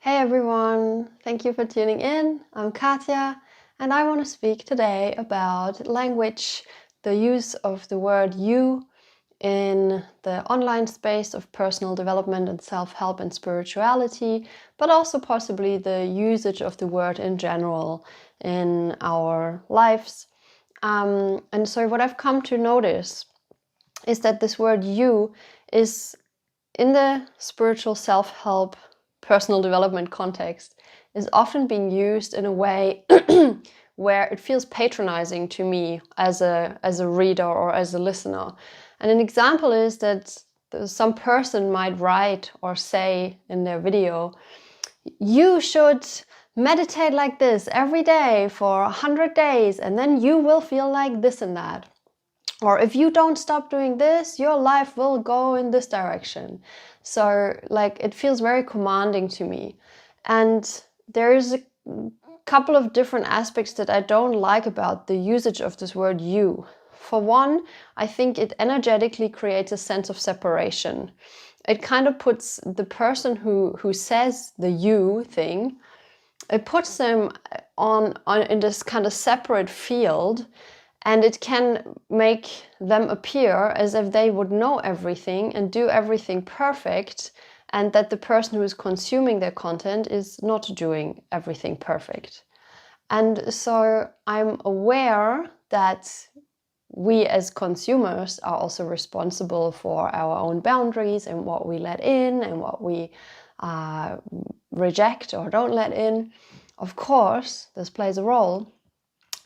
Hey everyone, thank you for tuning in. I'm Katja and I want to speak today about language, the use of the word you in the online space of personal development and self-help and spirituality, but also possibly the usage of the word in general in our lives. And so what I've come to notice is that this word you is in the spiritual self-help personal development context is often being used in a way where it feels patronizing to me as a reader or as a listener. And an example is that some person might write or say in their video, you should meditate like this every day for 100 days and then you will feel like this and that. Or if you don't stop doing this, your life will go in this direction. So like it feels very commanding to me. And there's a couple of different aspects that I don't like about the usage of this word you. For one, I think it energetically creates a sense of separation. It kind of puts the person who says the you thing, it puts them on in this kind of separate field. And it can make them appear as if they would know everything and do everything perfect, and that the person who is consuming their content is not doing everything perfect. And so I'm aware that we as consumers are also responsible for our own boundaries and what we let in and what we reject or don't let in. Of course, this plays a role.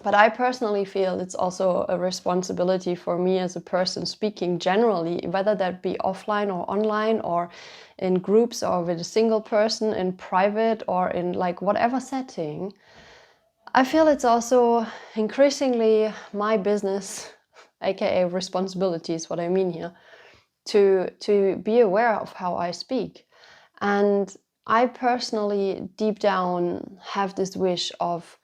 But I personally feel it's also a responsibility for me as a person speaking generally, whether that be offline or online or in groups or with a single person in private or in like whatever setting. I feel it's also increasingly my business, aka responsibility is what I mean here, to be aware of how I speak. And I personally deep down have this wish of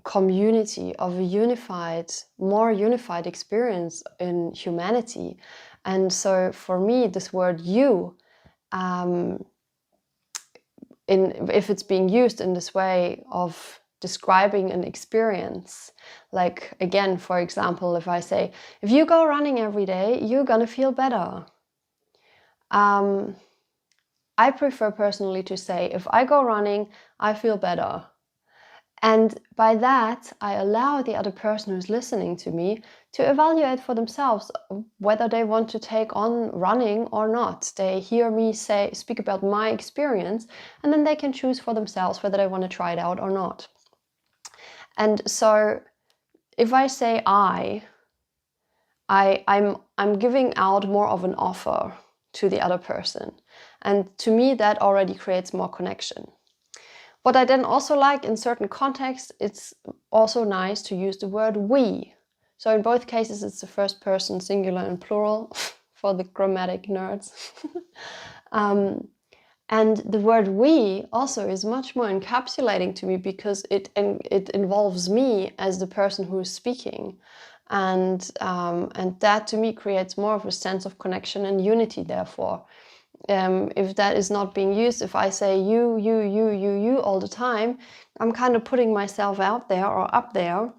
community, of a unified, more unified experience in humanity. And so for me, this word you, if it's being used in this way of describing an experience, like again, for example, if I say, if you go running every day, you're gonna feel better. I prefer personally to say, if I go running, I feel better. And by that, I allow the other person who's listening to me to evaluate for themselves whether they want to take on running or not. They hear me speak about my experience, and then they can choose for themselves whether they want to try it out or not. And so if I say I'm giving out more of an offer to the other person. And to me, that already creates more connection. What I then also like in certain contexts, it's also nice to use the word we. So in both cases, it's the first person singular and plural for the grammatic nerds. And the word we also is much more encapsulating to me because it involves me as the person who is speaking. And that to me creates more of a sense of connection and unity, therefore. If that is not being used, if I say you all the time, I'm kind of putting myself out there or up there.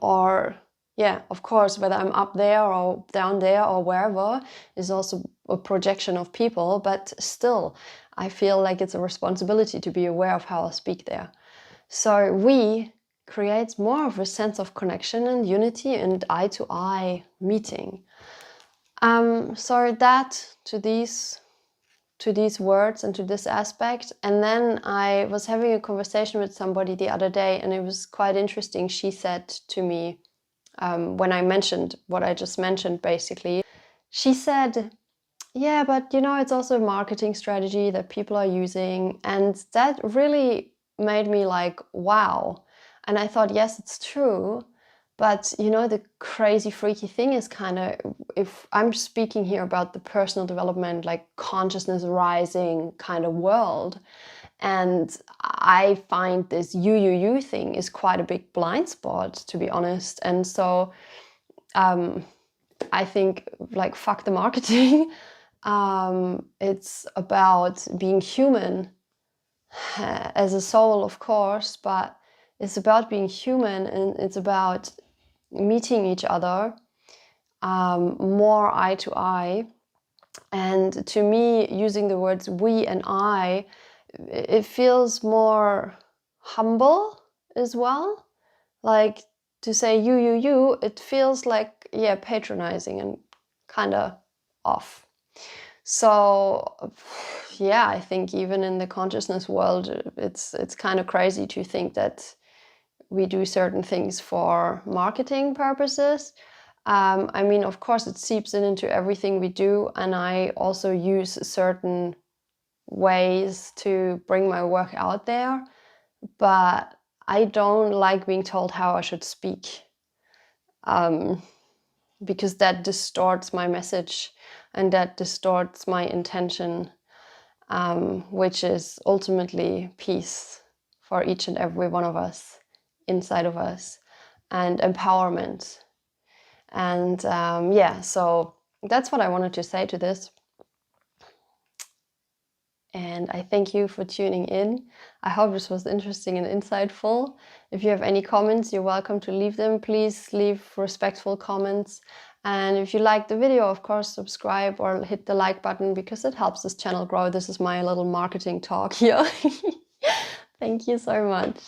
Or yeah, of course, whether I'm up there or down there or wherever is also a projection of people, but still, I feel like it's a responsibility to be aware of how I speak there. So we creates more of a sense of connection and unity and eye-to-eye meeting. So that to these words and to this aspect. And then I was having a conversation with somebody the other day, and it was quite interesting. She said to me, when I mentioned what I just mentioned, basically, she said, yeah, but you know, it's also a marketing strategy that people are using. And that really made me like, wow. And I thought, yes, it's true. But, you know, the crazy, freaky thing is kind of, if I'm speaking here about the personal development, like consciousness rising kind of world, and I find this you thing is quite a big blind spot, to be honest. And so I think, like, fuck the marketing. It's about being human as a soul, of course, but it's about being human, and it's about meeting each other more eye to eye. And to me, using the words we and I, it feels more humble as well. Like to say you, it feels like, yeah, patronizing and kind of off. So yeah, I think even in the consciousness world, it's kind of crazy to think that we do certain things for marketing purposes. I mean, of course, it seeps into everything we do, and I also use certain ways to bring my work out there, but I don't like being told how I should speak, because that distorts my message and that distorts my intention, which is ultimately peace for each and every one of us, inside of us, and empowerment. And yeah, so that's what I wanted to say to this. And I thank you for tuning in. I hope this was interesting and insightful. If you have any comments, you're welcome to leave them. Please leave respectful comments. And if you like the video, of course, subscribe or hit the like button, because it helps this channel grow. This is my little marketing talk here. Thank you so much.